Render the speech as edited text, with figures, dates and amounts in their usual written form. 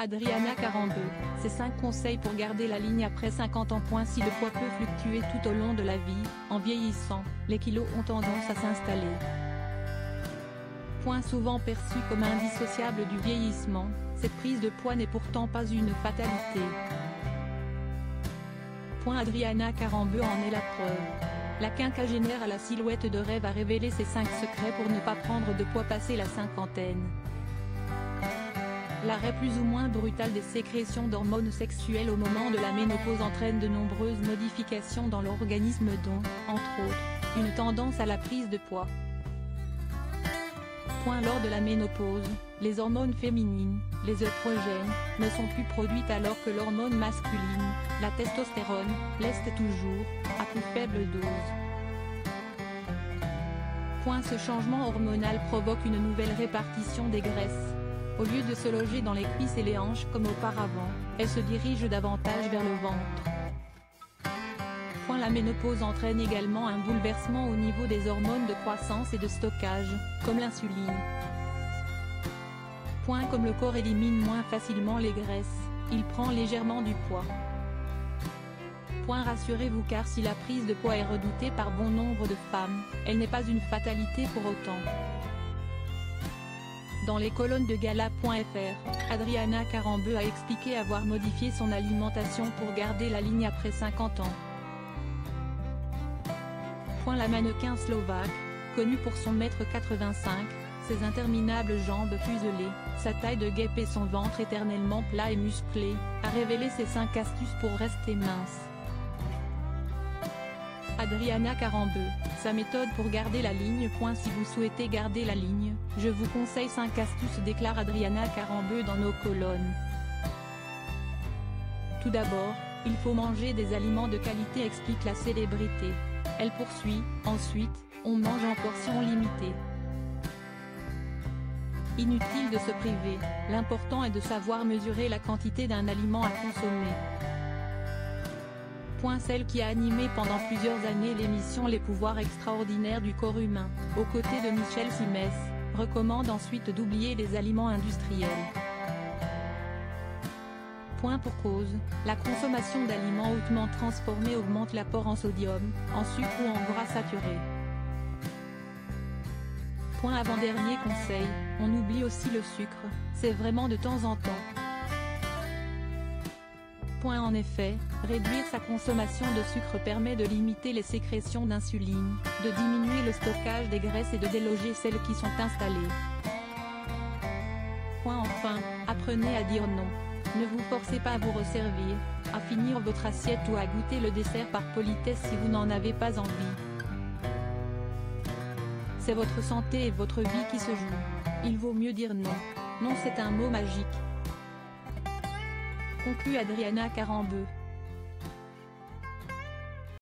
Adriana 42, ses 5 conseils pour garder la ligne après 50 ans. Si le poids peut fluctuer tout au long de la vie, en vieillissant, les kilos ont tendance à s'installer. Souvent perçu comme indissociable du vieillissement, cette prise de poids n'est pourtant pas une fatalité. Adriana 42 en est la preuve. La quinquagénaire à la silhouette de rêve a révélé ses 5 secrets pour ne pas prendre de poids passé la cinquantaine. L'arrêt plus ou moins brutal des sécrétions d'hormones sexuelles au moment de la ménopause entraîne de nombreuses modifications dans l'organisme dont, entre autres, une tendance à la prise de poids. Lors de la ménopause, les hormones féminines, les œstrogènes, ne sont plus produites alors que l'hormone masculine, la testostérone, l'est toujours, à plus faible dose. Ce changement hormonal provoque une nouvelle répartition des graisses. Au lieu de se loger dans les cuisses et les hanches comme auparavant, elles se dirigent davantage vers le ventre. La ménopause entraîne également un bouleversement au niveau des hormones de croissance et de stockage, comme l'insuline. Comme le corps élimine moins facilement les graisses, il prend légèrement du poids. Rassurez-vous, car si la prise de poids est redoutée par bon nombre de femmes, elle n'est pas une fatalité pour autant. Dans les colonnes de Gala.fr, Adriana 42 a expliqué avoir modifié son alimentation pour garder la ligne après 50 ans. La mannequin slovaque, connue pour son 1,85 m, ses interminables jambes fuselées, sa taille de guêpe et son ventre éternellement plat et musclé, a révélé ses 5 astuces pour rester mince. Adriana 42, sa méthode pour garder la ligne. Si vous souhaitez garder la ligne, je vous conseille 5 astuces, déclare Adriana 42 dans nos colonnes. Tout d'abord, il faut manger des aliments de qualité, explique la célébrité. Elle poursuit, ensuite, on mange en portions limitées. Inutile de se priver, l'important est de savoir mesurer la quantité d'un aliment à consommer. Celle qui a animé pendant plusieurs années l'émission Les pouvoirs extraordinaires du corps humain, aux côtés de Michel Simès, recommande ensuite d'oublier les aliments industriels. Pour cause, la consommation d'aliments hautement transformés augmente l'apport en sodium, en sucre ou en gras saturés. Avant-dernier conseil, on oublie aussi le sucre, c'est vraiment de temps en temps. En effet, réduire sa consommation de sucre permet de limiter les sécrétions d'insuline, de diminuer le stockage des graisses et de déloger celles qui sont installées. Enfin, apprenez à dire non. Ne vous forcez pas à vous resservir, à finir votre assiette ou à goûter le dessert par politesse si vous n'en avez pas envie. C'est votre santé et votre vie qui se jouent. Il vaut mieux dire non. Non, c'est un mot magique. Conclut Adriana 42.